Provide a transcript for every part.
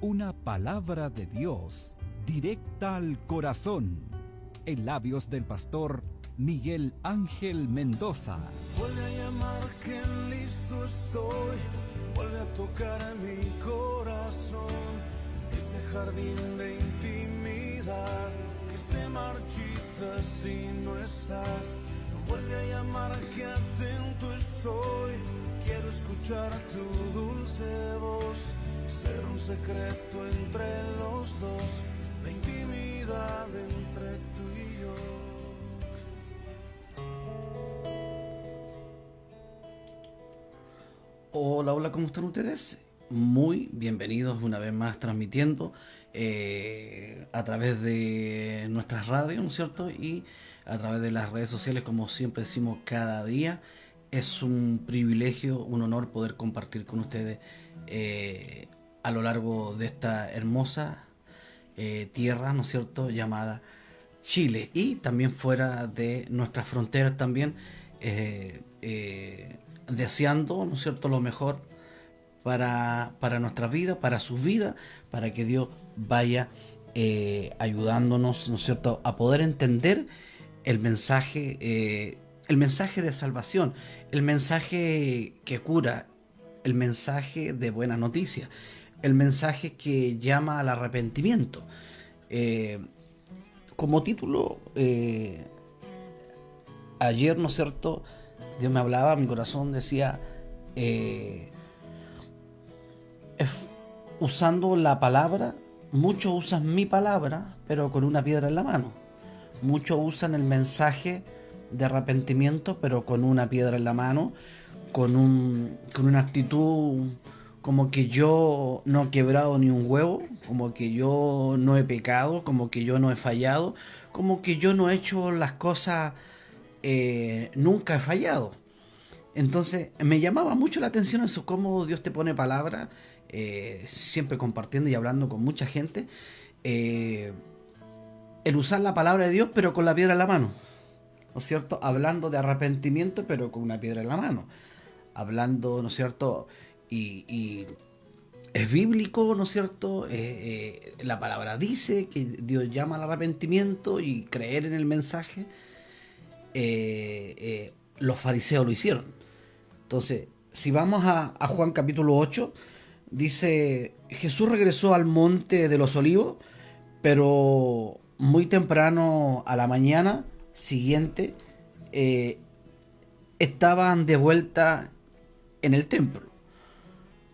Una palabra de Dios directa al corazón, en labios del pastor Miguel Ángel Mendoza. Vuelve a llamar que listo estoy, vuelve a tocar mi corazón, ese jardín de intimidad que se marchita si no estás. Vuelve a llamar que atento estoy, quiero escuchar tu dulce voz, ser un secreto entre los dos, la intimidad entre tú y yo. Hola, hola, ¿cómo están ustedes? Muy bienvenidos una vez más transmitiendo a través de nuestras radios, ¿no es cierto? Y a través de las redes sociales, como siempre decimos cada día. Es un privilegio, un honor poder compartir con ustedes a lo largo de esta hermosa tierra, ¿no es cierto?, llamada Chile, y también fuera de nuestras fronteras también, deseando, ¿no es cierto?, lo mejor para nuestra vida, para su vida, para que Dios vaya ayudándonos, ¿no es cierto?, a poder entender el mensaje de salvación, el mensaje que cura, el mensaje de buena noticia, el mensaje que llama al arrepentimiento. Como título, ayer, ¿no es cierto?, Dios me hablaba, mi corazón decía, usando la palabra, muchos usan mi palabra, pero con una piedra en la mano. Muchos usan el mensaje de arrepentimiento, pero con una piedra en la mano, con una actitud como que yo no he quebrado ni un huevo, como que yo no he pecado, como que yo no he fallado, como que yo no he hecho las cosas, nunca he fallado. Entonces me llamaba mucho la atención eso, cómo Dios te pone palabra, siempre compartiendo y hablando con mucha gente, el usar la palabra de Dios pero con la piedra en la mano, ¿no es cierto? Hablando de arrepentimiento pero con una piedra en la mano, hablando, ¿no es cierto? Y es bíblico, ¿no es cierto? La palabra dice que Dios llama al arrepentimiento y creer en el mensaje. Los fariseos lo hicieron. Entonces, si vamos a Juan capítulo 8, dice, Jesús regresó al monte de los olivos, pero muy temprano a la mañana siguiente estaban de vuelta en el templo.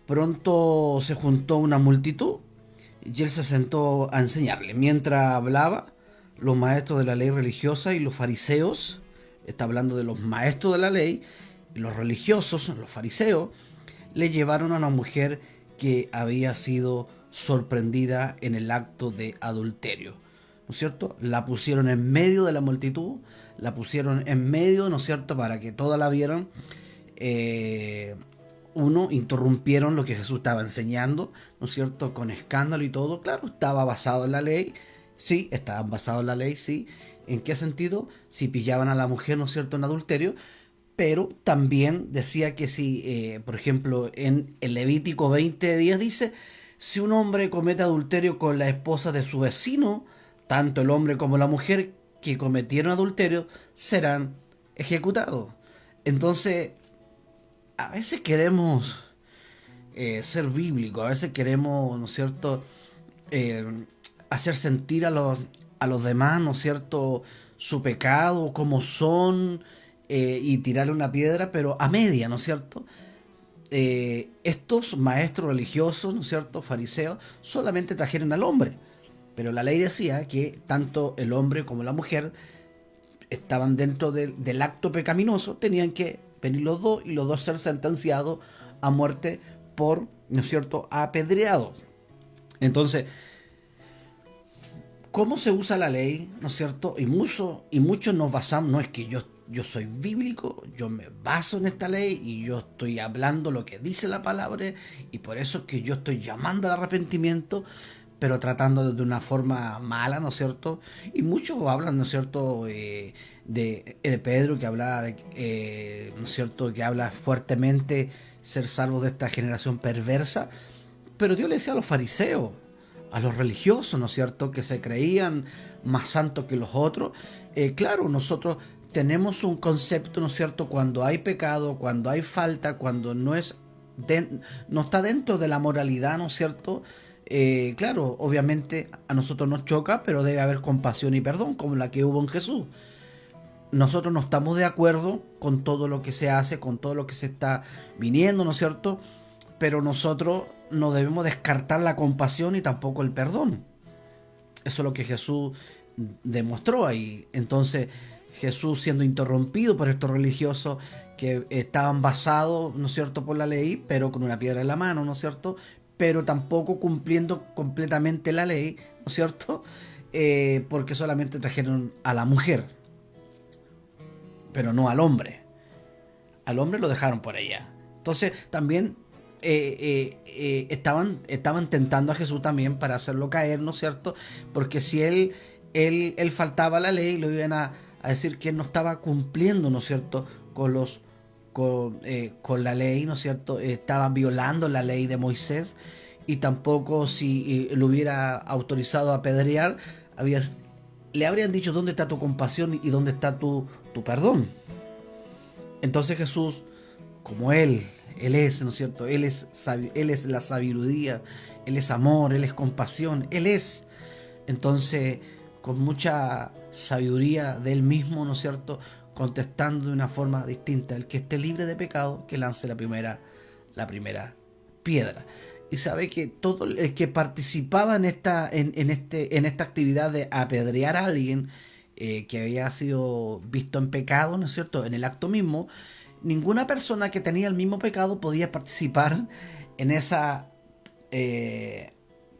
Pronto se juntó una multitud y él se sentó a enseñarle. Mientras hablaba, los maestros de la ley religiosa y los fariseos, está hablando de los maestros de la ley y los religiosos, los fariseos, le llevaron a una mujer que había sido sorprendida en el acto de adulterio, ¿no es cierto? La pusieron en medio de la multitud, la pusieron en medio, ¿no es cierto?, para que todas la vieran. Interrumpieron lo que Jesús estaba enseñando, ¿no es cierto?, con escándalo y todo. Claro, estaba basado en la ley, sí, estaban basados en la ley, sí. ¿En qué sentido? Si pillaban a la mujer, ¿no es cierto?, en adulterio. Pero también decía que si, por ejemplo, en el Levítico 20:10 dice, si un hombre comete adulterio con la esposa de su vecino, tanto el hombre como la mujer que cometieron adulterio serán ejecutados. Entonces, a veces queremos ser bíblicos, a veces queremos, ¿no es cierto?, hacer sentir a los demás, ¿no es cierto?, su pecado, como son, y tirarle una piedra, pero a media, ¿no es cierto? Estos maestros religiosos, ¿no es cierto?, fariseos, solamente trajeron al hombre, pero la ley decía que tanto el hombre como la mujer estaban dentro del acto pecaminoso, tenían que venir los dos y los dos ser sentenciados a muerte por, ¿no es cierto?, apedreados. Entonces, ¿cómo se usa la ley? ¿No es cierto? Y muchos nos basamos, no es que yo soy bíblico, yo me baso en esta ley y yo estoy hablando lo que dice la palabra y por eso es que yo estoy llamando al arrepentimiento, pero tratando de una forma mala, ¿no es cierto? Y muchos hablan, ¿no es cierto?, de Pedro, que habla, ¿no es cierto?, que habla fuertemente ser salvo de esta generación perversa. Pero Dios le decía a los fariseos, a los religiosos, ¿no es cierto?, que se creían más santos que los otros. Claro, nosotros tenemos un concepto, ¿no es cierto?, cuando hay pecado, cuando hay falta, cuando no está dentro de la moralidad, ¿no es cierto? Claro, obviamente a nosotros nos choca, pero debe haber compasión y perdón, como la que hubo en Jesús. Nosotros no estamos de acuerdo con todo lo que se hace, con todo lo que se está viniendo, ¿no es cierto?, pero nosotros no debemos descartar la compasión y tampoco el perdón. Eso es lo que Jesús demostró ahí. Entonces Jesús, siendo interrumpido por estos religiosos que estaban basados, ¿no es cierto?, por la ley, pero con una piedra en la mano, ¿no es cierto?, pero tampoco cumpliendo completamente la ley, ¿no es cierto?, porque solamente trajeron a la mujer, pero no al hombre. Al hombre lo dejaron por allá. Entonces también estaban tentando a Jesús también para hacerlo caer, ¿no es cierto? Porque si él faltaba a la ley, lo iban a decir que él no estaba cumpliendo, ¿no es cierto?, con la ley, ¿no es cierto? Estaba violando la ley de Moisés, y tampoco si lo hubiera autorizado a apedrear, le habrían dicho: ¿dónde está tu compasión y dónde está tu perdón? Entonces Jesús, como Él es, ¿no es cierto? Él es la sabiduría, Él es amor, Él es compasión, Él es. Entonces, con mucha sabiduría de Él mismo, ¿no es cierto?, contestando de una forma distinta: el que esté libre de pecado, que lance la primera piedra. Y sabe que todo el que participaba en esta actividad de apedrear a alguien que había sido visto en pecado, ¿no es cierto?, en el acto mismo, ninguna persona que tenía el mismo pecado podía participar en esa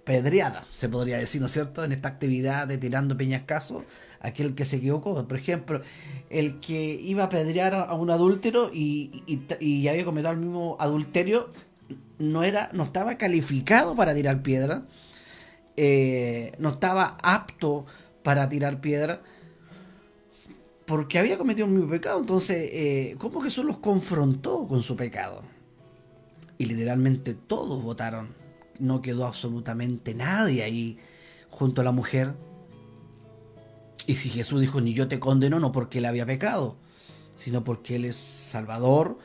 pedreada, se podría decir, ¿no es cierto?, en esta actividad de tirando peñascasos, aquel que se equivocó. Por ejemplo, el que iba a apedrear a un adúltero y había cometido el mismo adulterio, no estaba calificado para tirar piedra, no estaba apto para tirar piedra, porque había cometido el mismo pecado. Entonces, ¿cómo Jesús los confrontó con su pecado? Y literalmente todos votaron. No quedó absolutamente nadie ahí junto a la mujer. Y si Jesús dijo: ni yo te condeno, no porque él había pecado, sino porque él es Salvador.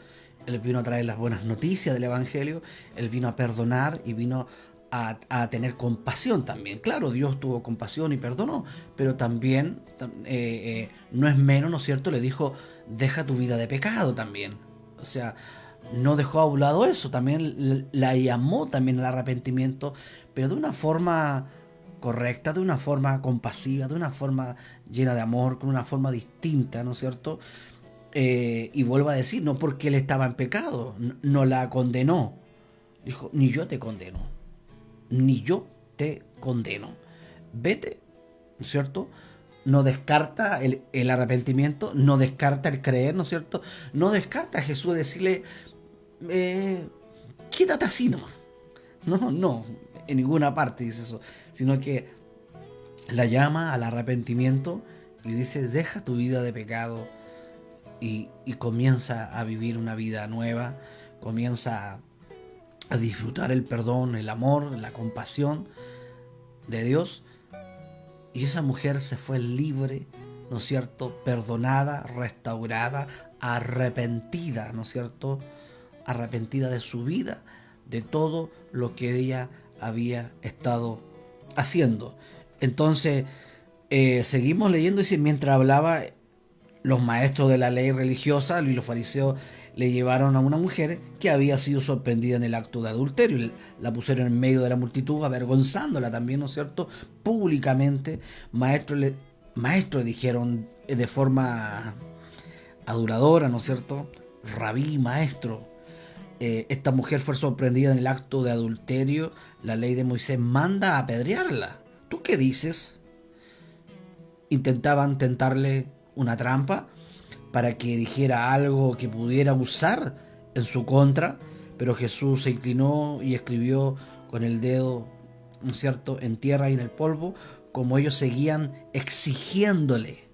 Él vino a traer las buenas noticias del Evangelio. Él vino a perdonar y vino a tener compasión también. Claro, Dios tuvo compasión y perdonó, pero también no es menos, ¿no es cierto?, le dijo: deja tu vida de pecado también. O sea, no dejó a un lado eso, también la llamó también al arrepentimiento, pero de una forma correcta, de una forma compasiva, de una forma llena de amor, con una forma distinta, ¿no es cierto? Y vuelvo a decir, no porque él estaba en pecado, no la condenó. Dijo: ni yo te condeno, ni yo te condeno. Vete, ¿no es cierto? No descarta el arrepentimiento, no descarta el creer, ¿no es cierto? No descarta a Jesús decirle: quédate así nomás. No, en ninguna parte dice eso, sino que la llama al arrepentimiento y dice: deja tu vida de pecado y comienza a vivir una vida nueva, comienza a disfrutar el perdón, el amor, la compasión de Dios. Y esa mujer se fue libre, ¿no es cierto?, perdonada, restaurada, arrepentida, ¿no es cierto?, arrepentida de su vida, de todo lo que ella había estado haciendo. Entonces, seguimos leyendo, y mientras hablaba, los maestros de la ley religiosa y los fariseos le llevaron a una mujer que había sido sorprendida en el acto de adulterio y la pusieron en medio de la multitud, avergonzándola también, ¿no es cierto?, públicamente. Maestro, dijeron de forma aduladora, ¿no es cierto: rabí, maestro, esta mujer fue sorprendida en el acto de adulterio, la ley de Moisés manda a apedrearla. ¿Tú qué dices? Intentaban tentarle una trampa para que dijera algo que pudiera usar en su contra, pero Jesús se inclinó y escribió con el dedo, ¿no es cierto?, en tierra y en el polvo, como ellos seguían exigiéndole.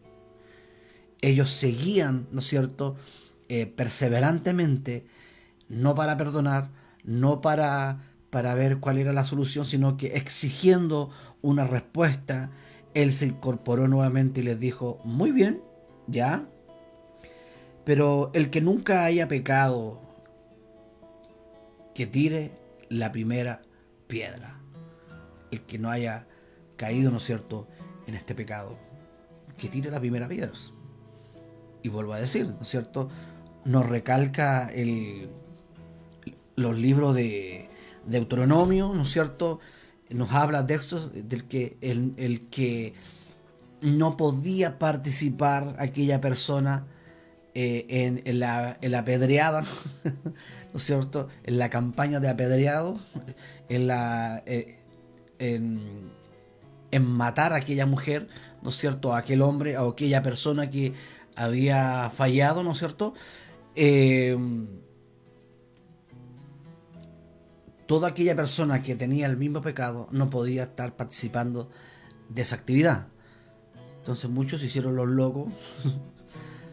Ellos seguían, ¿no es cierto?, perseverantemente, no para perdonar, no para para ver cuál era la solución, sino que exigiendo una respuesta, él se incorporó nuevamente y les dijo, muy bien, ya, pero el que nunca haya pecado, que tire la primera piedra. El que no haya caído, ¿no es cierto?, en este pecado, que tire la primera piedra. Y vuelvo a decir, ¿no es cierto?, nos recalca los libros de Deuteronomio, ¿no es cierto?, nos habla de eso, del que el que no podía participar aquella persona en la apedreada, ¿no es cierto?, en la campaña de apedreado, en matar a aquella mujer, ¿no es cierto?, a aquel hombre, a aquella persona que había fallado, ¿no es cierto?, toda aquella persona que tenía el mismo pecado no podía estar participando de esa actividad. Entonces muchos se hicieron los locos,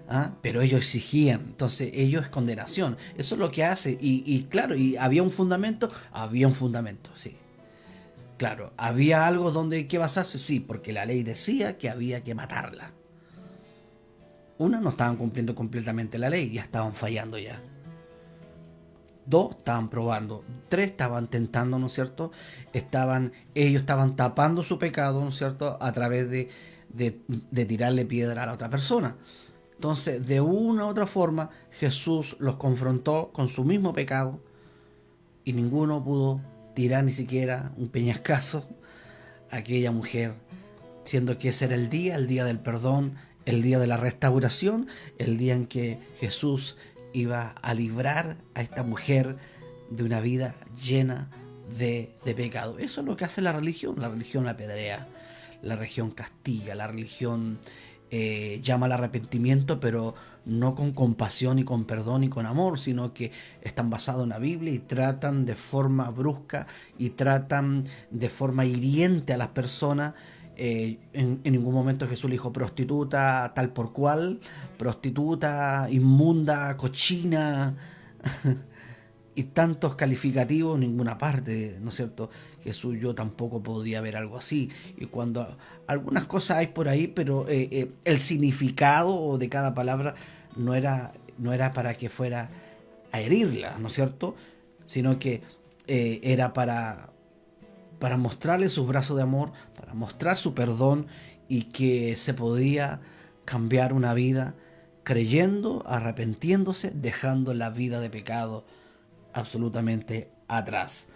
¿ah? Pero ellos exigían, entonces ellos es condenación. Eso es lo que hace. Y claro, y había un fundamento, sí. Claro, había algo donde hay que basarse, sí, porque la ley decía que había que matarla. Una, no estaban cumpliendo completamente la ley, ya estaban fallando ya. Dos, estaban probando. Tres, estaban tentando, ¿no es cierto? Ellos estaban tapando su pecado, ¿no es cierto?, a través de tirarle piedra a la otra persona. Entonces, de una u otra forma, Jesús los confrontó con su mismo pecado y ninguno pudo tirar ni siquiera un peñascazo a aquella mujer, siendo que ese era el día del perdón, el día de la restauración, el día en que Jesús iba a librar a esta mujer de una vida llena de pecado. Eso es lo que hace la religión. La religión apedrea, la religión castiga, la religión llama al arrepentimiento, pero no con compasión y con perdón y con amor, sino que están basados en la Biblia y tratan de forma brusca y tratan de forma hiriente a las personas. En ningún momento Jesús le dijo prostituta tal por cual, prostituta, inmunda, cochina y tantos calificativos en ninguna parte, ¿no es cierto? Jesús, yo tampoco podría ver algo así. Y cuando algunas cosas hay por ahí, pero el significado de cada palabra no era para que fuera a herirla, ¿no es cierto? Sino que era para mostrarle sus brazos de amor, para mostrar su perdón y que se podía cambiar una vida creyendo, arrepintiéndose, dejando la vida de pecado absolutamente atrás.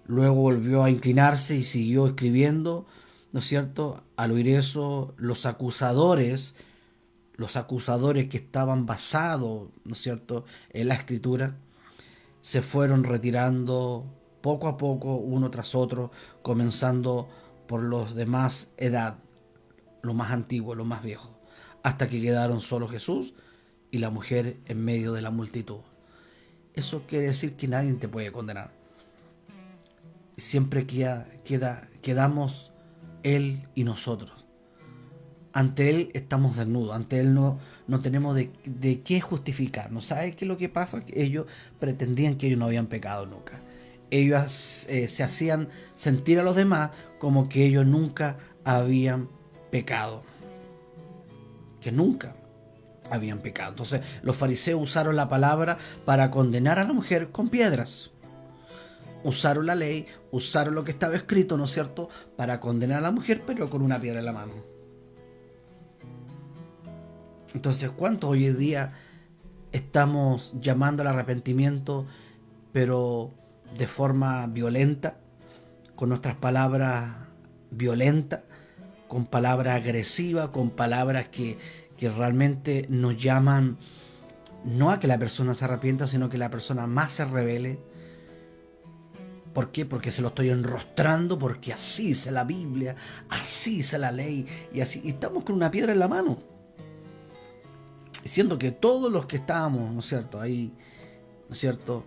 Luego volvió a inclinarse y siguió escribiendo, ¿no es cierto? Al oír eso, los acusadores que estaban basados, ¿no es cierto?, en la escritura, se fueron retirando poco a poco, uno tras otro, comenzando por los de más edad, los más antiguos, los más viejos, hasta que quedaron solo Jesús y la mujer en medio de la multitud. Eso quiere decir que nadie te puede condenar. Siempre quedamos Él y nosotros. Ante Él estamos desnudos, ante Él no tenemos de qué justificar. ¿No sabes qué es lo que pasa? Que ellos pretendían que ellos no habían pecado nunca. Ellos se hacían sentir a los demás como que ellos nunca habían pecado. Que nunca habían pecado. Entonces los fariseos usaron la palabra para condenar a la mujer con piedras. Usaron la ley, usaron lo que estaba escrito, ¿no es cierto?, para condenar a la mujer, pero con una piedra en la mano. Entonces, ¿cuántos hoy en día estamos llamando al arrepentimiento, pero de forma violenta, con nuestras palabras violentas, con palabras agresivas, con palabras que realmente nos llaman no a que la persona se arrepienta, sino que la persona más se rebele? ¿Por qué? Porque se lo estoy enrostrando, porque así dice la Biblia, así dice la ley, y así. Y estamos con una piedra en la mano. Siendo que todos los que estábamos, ¿no es cierto?, ahí, ¿no es cierto?,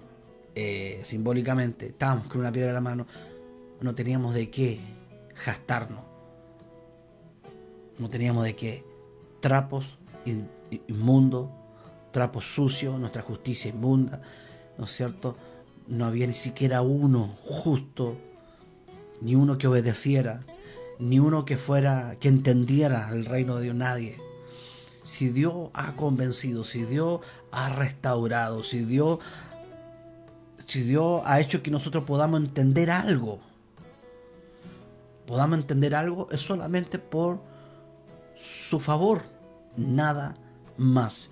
simbólicamente, estábamos con una piedra en la mano, no teníamos de qué gastarnos. No teníamos de qué. Trapos inmundos, trapos sucios, nuestra justicia inmunda, ¿no es cierto?, no había ni siquiera uno justo, ni uno que obedeciera, ni uno que entendiera el reino de Dios, nadie. Si Dios ha convencido, si Dios ha restaurado, si Dios ha hecho que nosotros podamos entender algo, es solamente por su favor, nada más.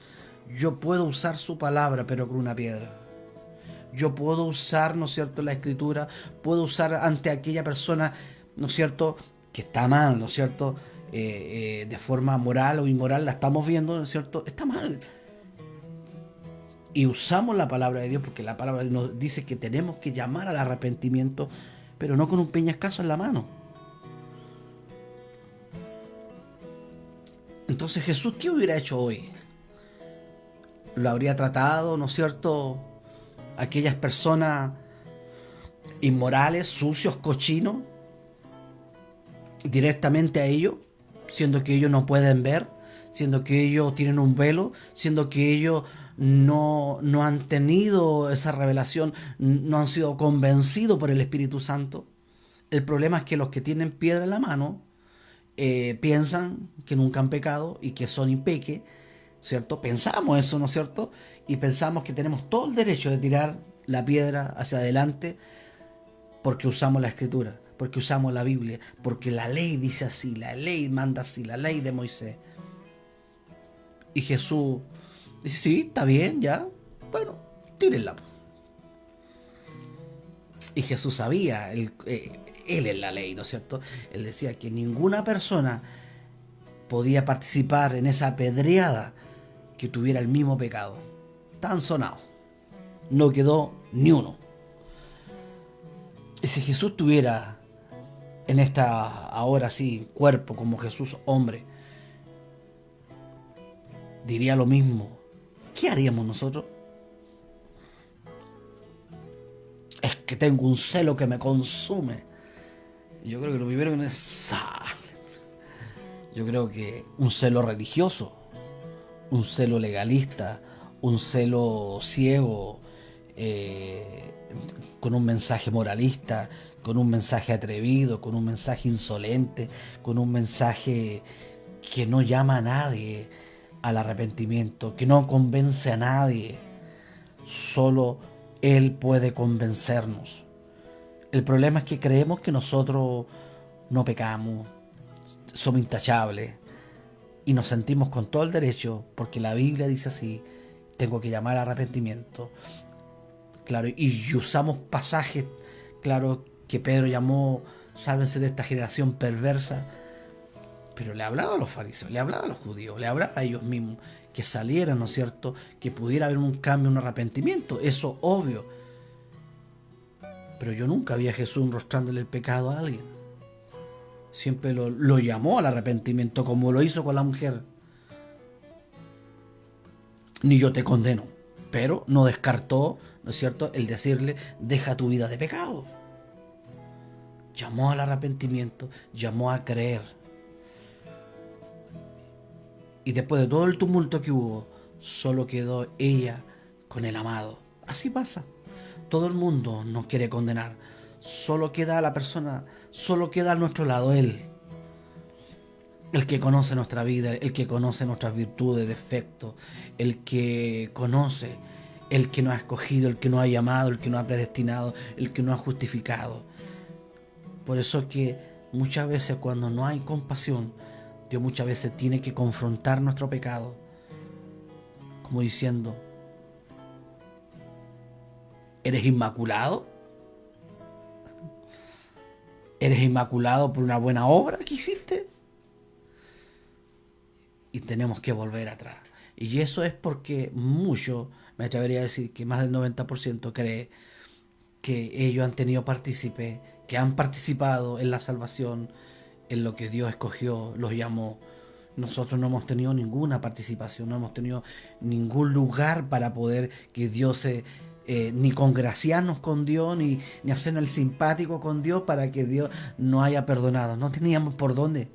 Yo puedo usar su palabra, pero con una piedra. Yo puedo usar, ¿no es cierto?, la escritura, puedo usar ante aquella persona, ¿no es cierto?, que está mal, ¿no es cierto?, de forma moral o inmoral, la estamos viendo, ¿no es cierto?, está mal. Y usamos la palabra de Dios, porque la palabra nos dice que tenemos que llamar al arrepentimiento, pero no con un peñascazo en la mano. Entonces, Jesús, ¿qué hubiera hecho hoy? Lo habría tratado, ¿no es cierto?, aquellas personas inmorales, sucios, cochinos, directamente a ellos, siendo que ellos no pueden ver, siendo que ellos tienen un velo, siendo que ellos no han tenido esa revelación, no han sido convencidos por el Espíritu Santo. El problema es que los que tienen piedra en la mano piensan que nunca han pecado y que son impeques, ¿cierto? Pensamos eso, ¿no es cierto? Y pensamos que tenemos todo el derecho de tirar la piedra hacia adelante porque usamos la Escritura, porque usamos la Biblia, porque la ley dice así, la ley manda así, la ley de Moisés. Y Jesús dice, sí, está bien, ya, bueno, tírenla. Y Jesús sabía, él es la ley, ¿no es cierto? Él decía que ninguna persona podía participar en esa apedreada que tuviera el mismo pecado. Tan sonado. No quedó ni uno. Y si Jesús tuviera en esta, ahora sí, cuerpo como Jesús hombre, diría lo mismo. ¿Qué haríamos nosotros? Es que tengo un celo que me consume. Yo creo que lo primero que es... Yo creo que un celo religioso, un celo legalista, un celo ciego, con un mensaje moralista, con un mensaje atrevido, con un mensaje insolente, con un mensaje que no llama a nadie al arrepentimiento, que no convence a nadie. Solo Él puede convencernos. El problema es que creemos que nosotros no pecamos, somos intachables y nos sentimos con todo el derecho porque la Biblia dice así, tengo que llamar al arrepentimiento. Claro, y usamos pasajes, claro, que Pedro llamó, sálvense de esta generación perversa, pero le hablaba a los fariseos, le hablaba a los judíos, le hablaba a ellos mismos, que salieran, ¿no es cierto?, que pudiera haber un cambio, un arrepentimiento, eso obvio. Pero yo nunca vi a Jesús enrostrándole el pecado a alguien. Siempre lo llamó al arrepentimiento, como lo hizo con la mujer. Ni yo te condeno, pero no descartó, ¿no es cierto?, el decirle, deja tu vida de pecado. Llamó al arrepentimiento, llamó a creer. Y después de todo el tumulto que hubo, solo quedó ella con el amado. Así pasa. Todo el mundo nos quiere condenar. Solo queda la persona, solo queda a nuestro lado Él. El que conoce nuestra vida, el que conoce nuestras virtudes, defectos, el que conoce, el que nos ha escogido, el que nos ha llamado, el que nos ha predestinado, el que nos ha justificado. Por eso es que muchas veces cuando no hay compasión, Dios muchas veces tiene que confrontar nuestro pecado, como diciendo, ¿eres inmaculado? ¿Eres inmaculado por una buena obra que hiciste? Y tenemos que volver atrás. Y eso es porque muchos, me atrevería a decir que más del 90% cree que ellos han tenido partícipe, que han participado en la salvación, en lo que Dios escogió, los llamó. Nosotros no hemos tenido ninguna participación, no hemos tenido ningún lugar para poder que Dios ni congraciarnos con Dios, ni hacernos el simpático con Dios para que Dios nos haya perdonado. No teníamos por dónde.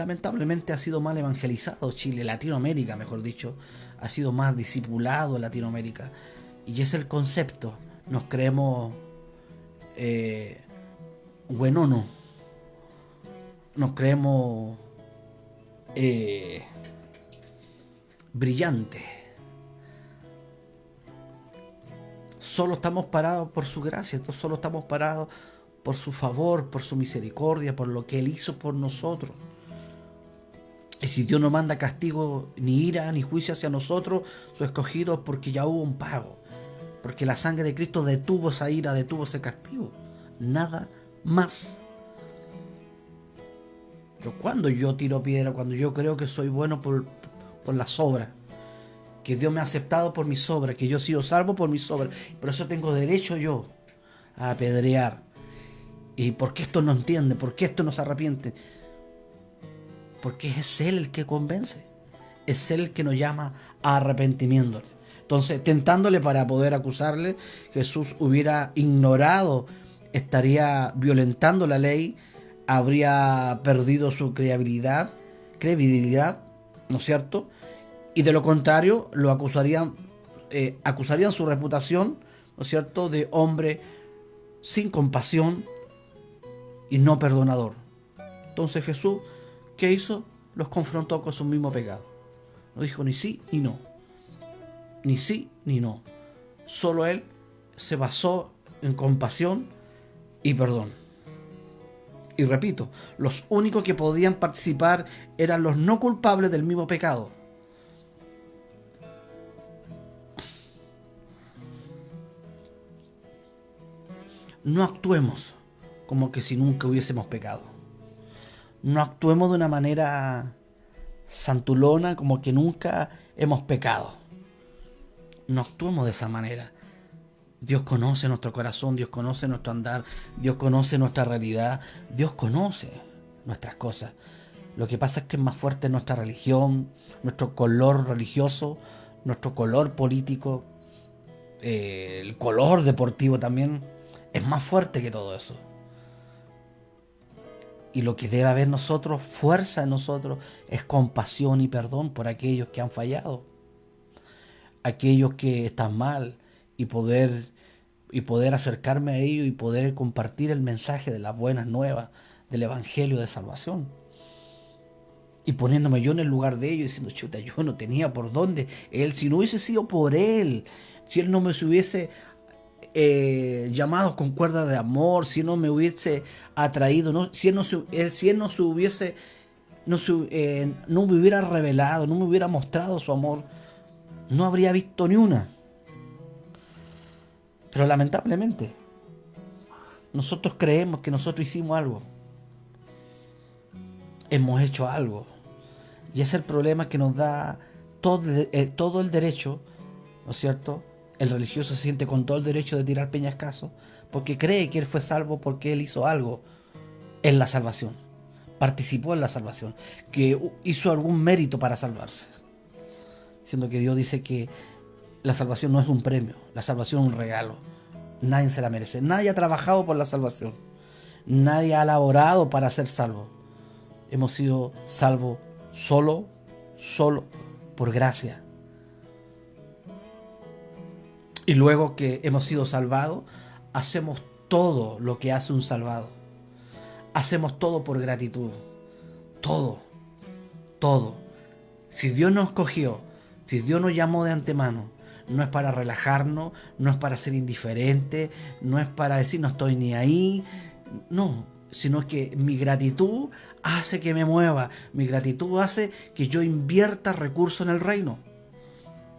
lamentablemente ha sido mal evangelizado Chile, Latinoamérica, mejor dicho, ha sido más discipulado en Latinoamérica. Y es el concepto, nos creemos buenono, nos creemos brillante. Solo estamos parados por su gracia, solo estamos parados por su favor, por su misericordia, por lo que Él hizo por nosotros. Y si Dios no manda castigo, ni ira, ni juicio hacia nosotros, sus escogidos, porque ya hubo un pago. Porque la sangre de Cristo detuvo esa ira, detuvo ese castigo. Nada más. Pero cuando yo tiro piedra, cuando yo creo que soy bueno por las obras, que Dios me ha aceptado por mis obras, que yo he sido salvo por mis obras, por eso tengo derecho yo a apedrear. ¿Y por qué esto no entiende? ¿Por qué esto no se arrepiente? Porque es Él el que convence. Es Él el que nos llama a arrepentimiento. Entonces, tentándole para poder acusarle, Jesús hubiera ignorado, estaría violentando la ley, habría perdido su credibilidad, ¿no es cierto? Y de lo contrario, lo acusarían su reputación, ¿no es cierto?, de hombre sin compasión y no perdonador. Entonces Jesús, ¿qué hizo? Los confrontó con su mismo pecado. No dijo ni sí ni no. Ni sí ni no. Solo Él se basó en compasión y perdón. Y repito, los únicos que podían participar eran los no culpables del mismo pecado. No actuemos como que si nunca hubiésemos pecado. No actuemos de una manera santulona como que nunca hemos pecado. No actuemos de esa manera. Dios conoce nuestro corazón, Dios conoce nuestro andar, Dios conoce nuestra realidad, Dios conoce nuestras cosas. Lo que pasa es que es más fuerte nuestra religión, nuestro color religioso, nuestro color político, el color deportivo también. Es más fuerte que todo eso. Y lo que debe haber nosotros, fuerza en nosotros, es compasión y perdón por aquellos que han fallado. Aquellos que están mal. Y poder acercarme a ellos y poder compartir el mensaje de las buenas nuevas, del evangelio de salvación. Y poniéndome yo en el lugar de ellos, diciendo, chuta, yo no tenía por dónde. Él, si no hubiese sido por Él, si Él no me hubiese llamado con cuerda de amor, si no me hubiese atraído, ¿no? Si él no me hubiera revelado, no me hubiera mostrado su amor, no habría visto ni una. Pero lamentablemente nosotros creemos que nosotros hicimos algo, hemos hecho algo, y ese es el problema que nos da todo el derecho, ¿no es cierto? El religioso se siente con todo el derecho de tirar peñascasos porque cree que él fue salvo porque él hizo algo en la salvación, participó en la salvación, que hizo algún mérito para salvarse. Siendo que Dios dice que la salvación no es un premio, la salvación es un regalo. Nadie se la merece, nadie ha trabajado por la salvación, nadie ha laborado para ser salvo. Hemos sido salvos solo por gracia. Y luego que hemos sido salvados, hacemos todo lo que hace un salvado. Hacemos todo por gratitud. Todo. Si Dios nos escogió, si Dios nos llamó de antemano, no es para relajarnos, no es para ser indiferente, no es para decir no estoy ni ahí. No, sino que mi gratitud hace que me mueva. Mi gratitud hace que yo invierta recursos en el reino.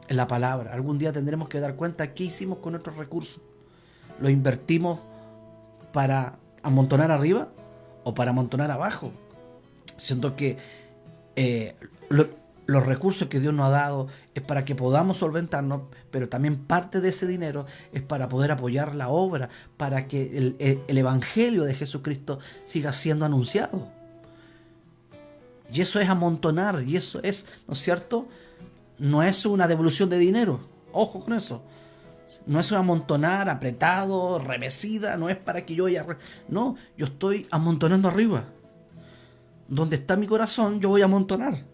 En la palabra. Algún día tendremos que dar cuenta qué hicimos con nuestros recursos. ¿Lo invertimos para amontonar arriba o para amontonar abajo? Siento que los recursos que Dios nos ha dado es para que podamos solventarnos, pero también parte de ese dinero es para poder apoyar la obra, para que el evangelio de Jesucristo siga siendo anunciado. Y eso es amontonar, y eso es, ¿no es cierto?, no es una devolución de dinero. Ojo con eso. No es un amontonar apretado, remecida. No es para que yo no, yo estoy amontonando arriba. donde está mi corazón, yo voy a amontonar.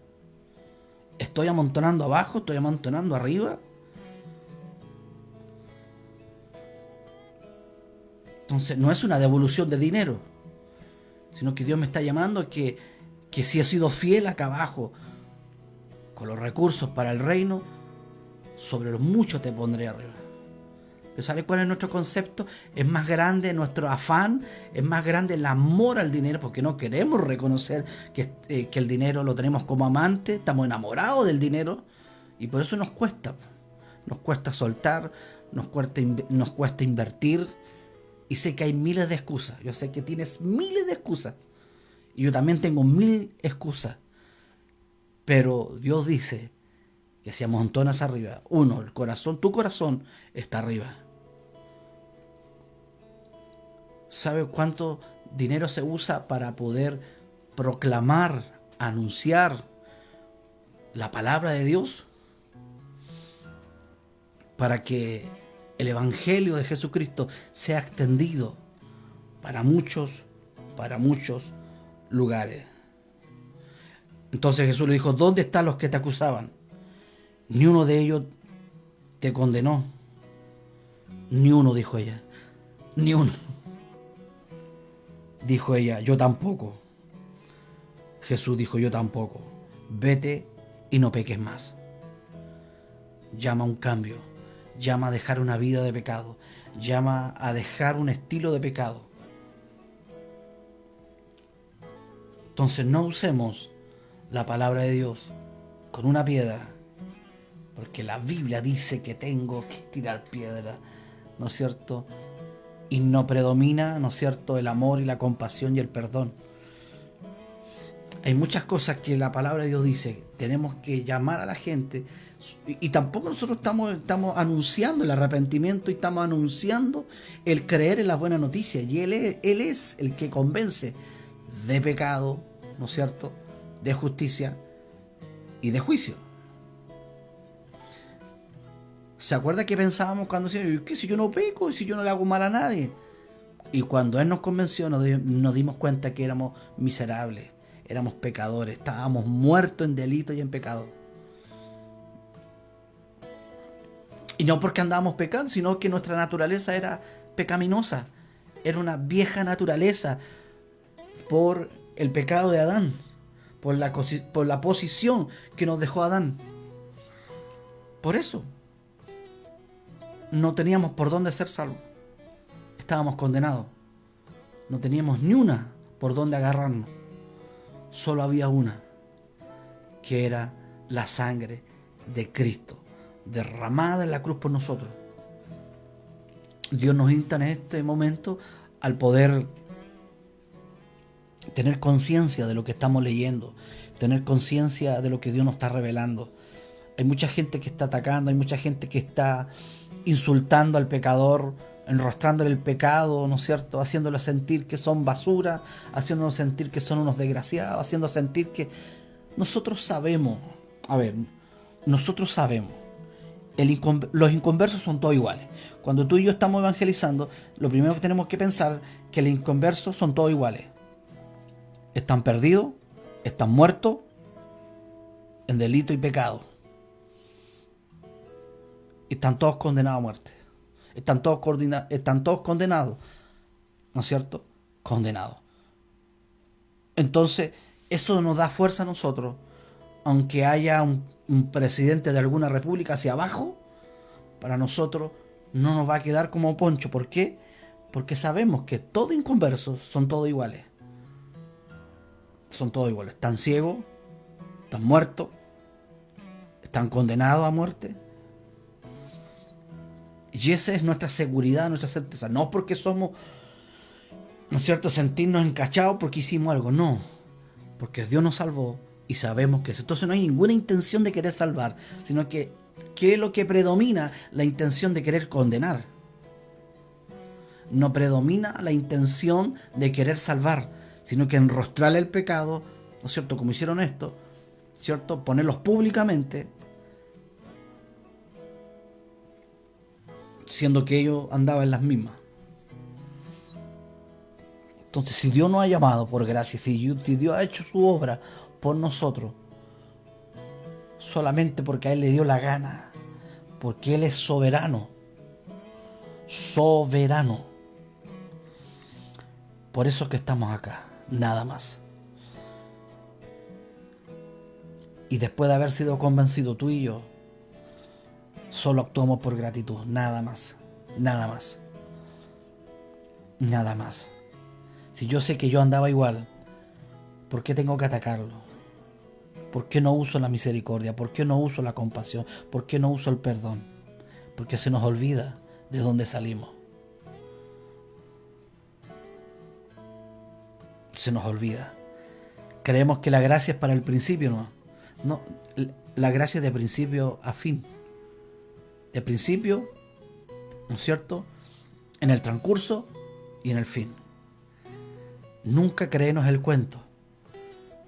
Estoy amontonando abajo, estoy amontonando arriba. Entonces no es una devolución de dinero, sino que Dios me está llamando a que si he sido fiel acá abajo, con los recursos para el reino, sobre lo mucho te pondré arriba. Pero ¿sabes cuál es nuestro concepto? Es más grande nuestro afán, es más grande el amor al dinero, porque no queremos reconocer que el dinero lo tenemos como amante, estamos enamorados del dinero, y por eso nos cuesta soltar, nos cuesta invertir. Y sé que hay miles de excusas. Yo sé que tienes miles de excusas. Y yo también tengo 1000 excusas. Pero Dios dice que si amontonas arriba, tu corazón está arriba. ¿Sabe cuánto dinero se usa para poder proclamar, anunciar la palabra de Dios? Para que el Evangelio de Jesucristo sea extendido para muchos lugares. Entonces Jesús le dijo, ¿dónde están los que te acusaban? Ni uno de ellos te condenó. Ni uno, dijo ella. Ni uno. Dijo ella, yo tampoco. Jesús dijo, yo tampoco. Vete y no peques más. Llama a un cambio. Llama a dejar una vida de pecado. Llama a dejar un estilo de pecado. Entonces no usemos la palabra de Dios con una piedra, porque la Biblia dice que tengo que tirar piedra, ¿no es cierto? Y no predomina, ¿no es cierto?, el amor y la compasión y el perdón. Hay muchas cosas que la palabra de Dios dice. Tenemos que llamar a la gente. Y tampoco nosotros estamos anunciando el arrepentimiento y estamos anunciando el creer en las buenas noticias. Y Él es el que convence de pecado, ¿no es cierto?, de justicia y de juicio. ¿Se acuerda que pensábamos cuando decíamos, ¿qué si yo no peco? Si yo no le hago mal a nadie. Y cuando Él nos convenció nos dimos cuenta que éramos miserables. Éramos pecadores, estábamos muertos en delito y en pecado. Y no porque andábamos pecando, sino que nuestra naturaleza era pecaminosa. Era una vieja naturaleza por el pecado de Adán, por la posición que nos dejó Adán. Por eso no teníamos por dónde ser salvos. Estábamos condenados. No teníamos ni una por dónde agarrarnos. Solo había una, que era la sangre de Cristo, derramada en la cruz por nosotros. Dios nos insta en este momento al poder tener conciencia de lo que estamos leyendo, tener conciencia de lo que Dios nos está revelando. Hay mucha gente que está atacando, hay mucha gente que está insultando al pecador, enrostrándole el pecado, ¿no es cierto?, haciéndolo sentir que son basura, haciéndonos sentir que son unos desgraciados, haciendo sentir que nosotros sabemos, los inconversos son todos iguales. Cuando tú y yo estamos evangelizando, lo primero que tenemos que pensar es que los inconversos son todos iguales. Están perdidos, están muertos en delito y pecado. Y están todos condenados a muerte. Están todos condenados, ¿no es cierto? Condenados. Entonces, eso nos da fuerza a nosotros, aunque haya un presidente de alguna república hacia abajo, para nosotros no nos va a quedar como poncho. ¿Por qué? Porque sabemos que todos inconversos son todos iguales. Son todos iguales. Están ciegos, están muertos, están condenados a muerte. Y esa es nuestra seguridad, nuestra certeza. No porque somos, ¿no es cierto?, sentirnos encachados porque hicimos algo. No, porque Dios nos salvó y sabemos que eso. Entonces no hay ninguna intención de querer salvar, sino que ¿qué es lo que predomina? La intención de querer condenar. No predomina la intención de querer salvar, sino que enrostrarle el pecado, ¿no es cierto?, como hicieron esto, ¿cierto?, ponerlos públicamente, siendo que ellos andaban en las mismas. Entonces, si Dios nos ha llamado por gracia, si Dios ha hecho su obra por nosotros, solamente porque a Él le dio la gana, porque Él es soberano, soberano. Por eso es que estamos acá, nada más. Y después de haber sido convencido tú y yo, solo actuamos por gratitud, nada más, nada más, nada más. Si yo sé que yo andaba igual, ¿por qué tengo que atacarlo? ¿Por qué no uso la misericordia? ¿Por qué no uso la compasión? ¿Por qué no uso el perdón? Porque se nos olvida de dónde salimos. Se nos olvida. Creemos que la gracia es para el principio, ¿no? No, la gracia es de principio a fin. De principio, ¿no es cierto?, en el transcurso y en el fin. Nunca creernos el cuento,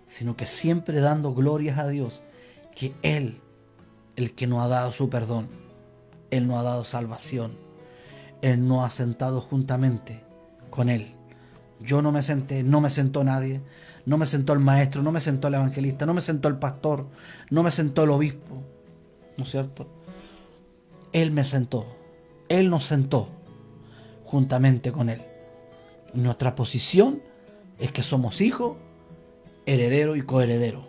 sino que siempre dando glorias a Dios, que Él, el que nos ha dado su perdón, Él nos ha dado salvación, Él nos ha sentado juntamente con Él. Yo no me senté, no me sentó nadie, no me sentó el maestro, no me sentó el evangelista, no me sentó el pastor, no me sentó el obispo, ¿no es cierto? Él me sentó, Él nos sentó juntamente con Él. Nuestra posición es que somos hijos, herederos y coherederos,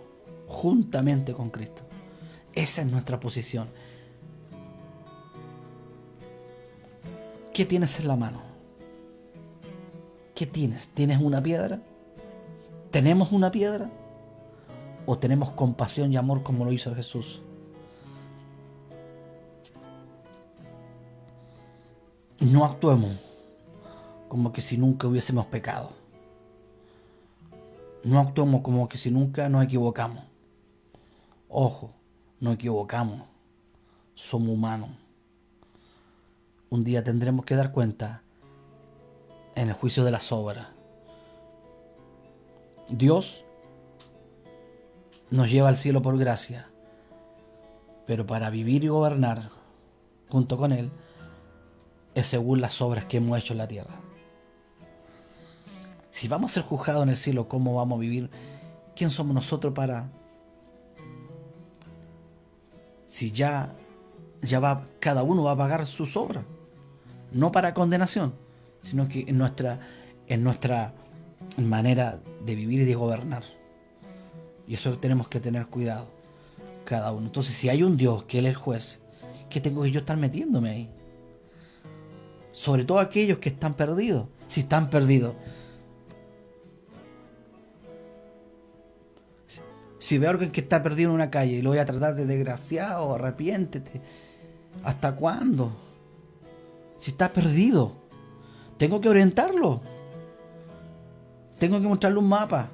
juntamente con Cristo. Esa es nuestra posición. ¿Qué tienes en la mano? ¿Qué tienes? ¿Tienes una piedra? ¿Tenemos una piedra? ¿O tenemos compasión y amor como lo hizo Jesús? No actuemos como que si nunca hubiésemos pecado. No actuemos como que si nunca nos equivocamos. Ojo, nos equivocamos. Somos humanos. Un día tendremos que dar cuenta en el juicio de las obras. Dios nos lleva al cielo por gracia, pero para vivir y gobernar junto con Él es según las obras que hemos hecho en la tierra. Si vamos a ser juzgados en el cielo, ¿cómo vamos a vivir? ¿Quién somos nosotros para? Si ya va, cada uno va a pagar sus obras, no para condenación, sino que en nuestra manera de vivir y de gobernar. Y eso tenemos que tener cuidado, cada uno. Entonces, si hay un Dios que Él es el juez, ¿qué tengo que yo estar metiéndome ahí? Sobre todo aquellos que están perdidos. Si están perdidos, si veo a alguien que está perdido en una calle y lo voy a tratar de desgraciado, arrepiéntete, ¿hasta cuándo? Si está perdido, tengo que orientarlo. Tengo que mostrarle un mapa,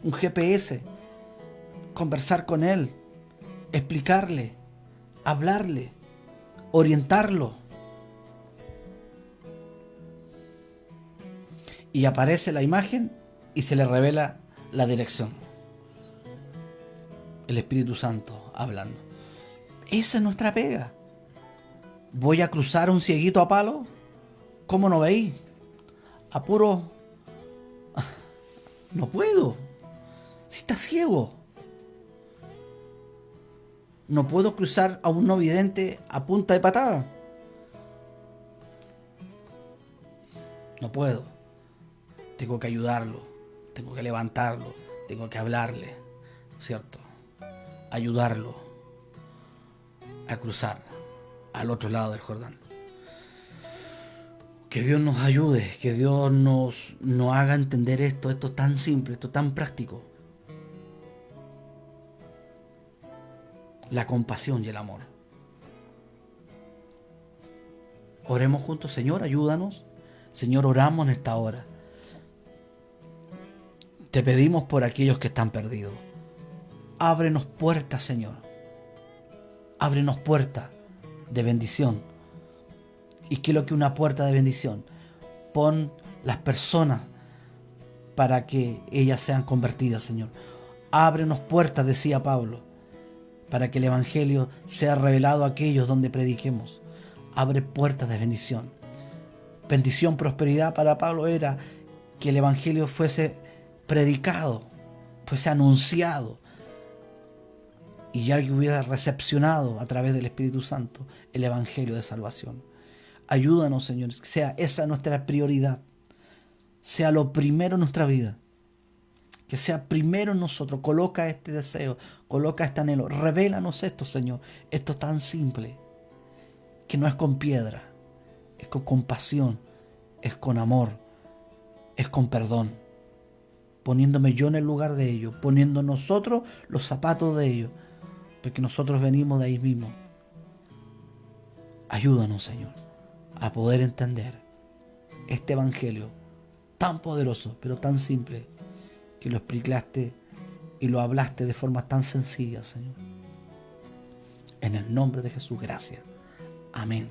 un GPS, conversar con él, explicarle, hablarle, orientarlo. Y aparece la imagen y se le revela la dirección. El Espíritu Santo hablando. Esa es nuestra pega. ¿Voy a cruzar un cieguito a palo? ¿Cómo no veis? A puro... No puedo. Si está ciego. No puedo cruzar a un no vidente a punta de patada. No puedo. Tengo que ayudarlo. Tengo que levantarlo. Tengo que hablarle. ¿Cierto? Ayudarlo a cruzar al otro lado del Jordán. Que Dios nos ayude, que Dios nos haga entender esto tan simple, esto tan práctico. La compasión y el amor. Oremos juntos. Señor, ayúdanos. Señor, oramos en esta hora. Te pedimos por aquellos que están perdidos. Ábrenos puertas, Señor. Ábrenos puertas de bendición. ¿Y qué es lo que una puerta de bendición? Pon las personas para que ellas sean convertidas, Señor. Ábrenos puertas, decía Pablo, para que el Evangelio sea revelado a aquellos donde prediquemos. Abre puertas de bendición. Bendición, prosperidad para Pablo era que el Evangelio fuese predicado, fuese anunciado, y ya que hubiera recepcionado a través del Espíritu Santo el Evangelio de salvación. Ayúdanos, Señor, que sea esa nuestra prioridad, sea lo primero en nuestra vida, que sea primero en nosotros. Coloca este deseo, coloca este anhelo, revélanos esto, Señor, esto tan simple, que no es con piedra, es con compasión, es con amor, es con perdón, poniéndome yo en el lugar de ellos, poniendo nosotros los zapatos de ellos, porque nosotros venimos de ahí mismo. Ayúdanos, Señor, a poder entender este Evangelio tan poderoso, pero tan simple, que lo explicaste y lo hablaste de forma tan sencilla, Señor. En el nombre de Jesús, gracias. Amén.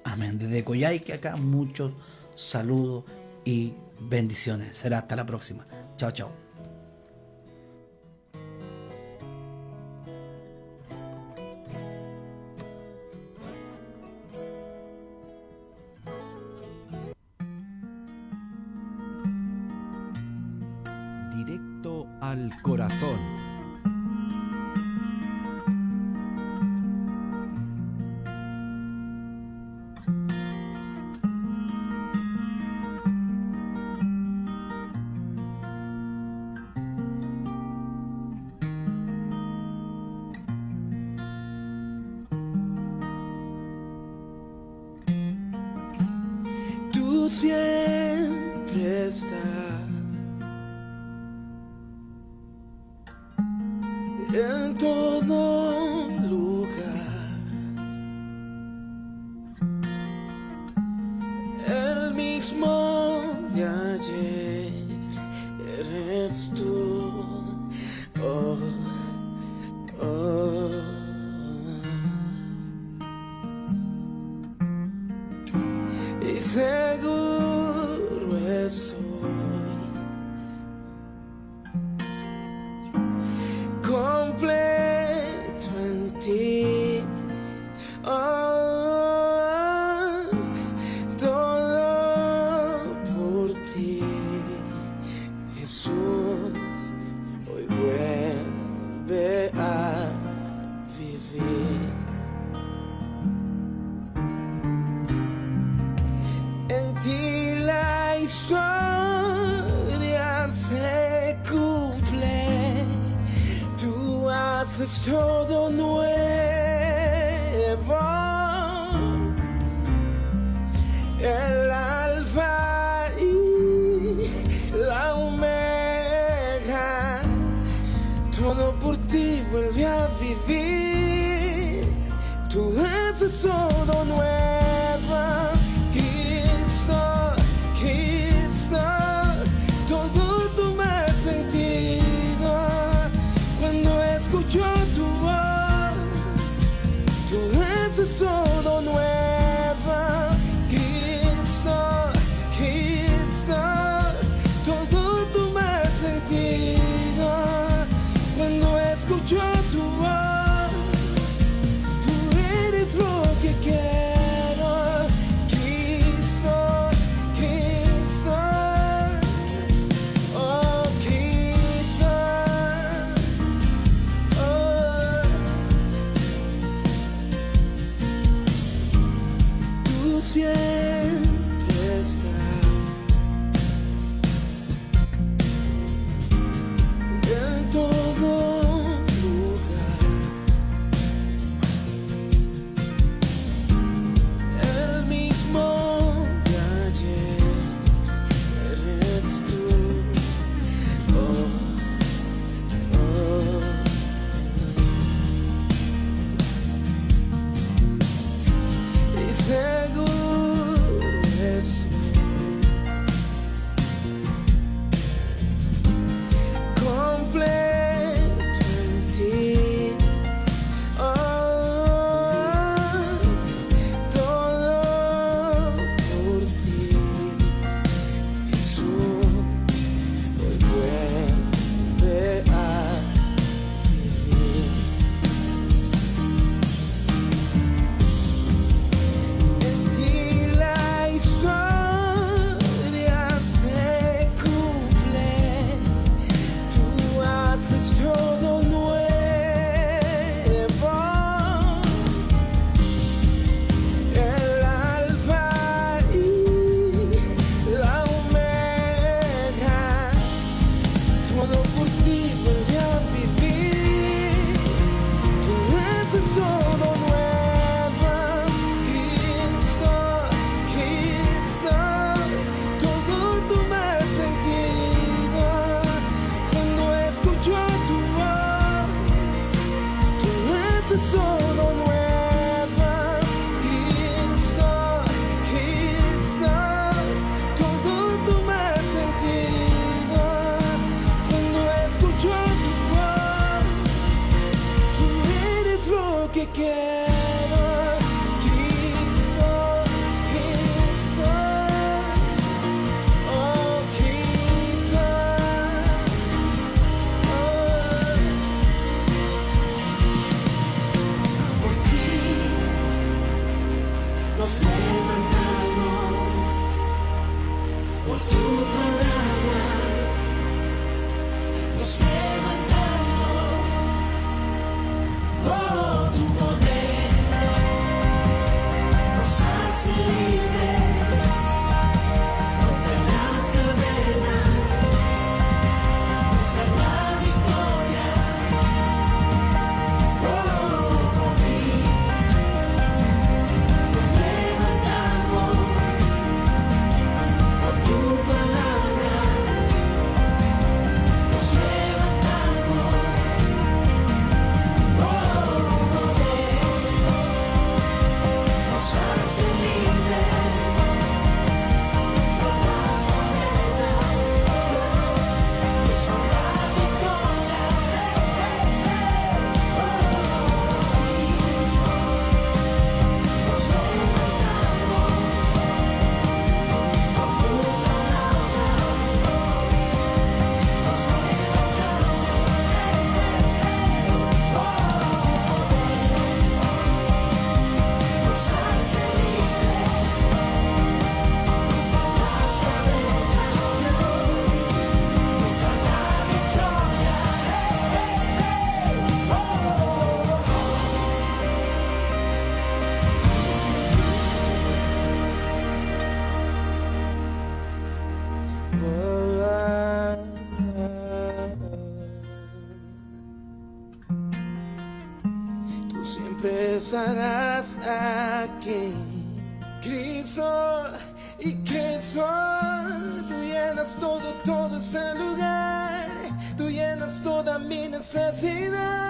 Amén. Desde Coyhaique acá, muchos saludos y bendiciones. Será hasta la próxima. Chao, chao. Directo al corazón. Tú siempre estás en todo lugar, el mismo de ayer eres tú. Oh, oh. Y seguro estoy completo en ti. Oh, todo por ti, Jesús, hoy vuelve a vivir. En ti la historia se cumple, tú haces todo nuevo, el alfa y la omega, todo por ti vuelve a vivir, tú haces todo nuevo. Cristo, todo toma sentido cuando escucho tu voz, tú haces todo nuevo. Cristo, todo toma sentido cuando escucho tu voz, tú eres lo que quiero. estarás aquí. Cristo y Cristo, tú llenas todo ese lugar, tú llenas toda mi necesidad.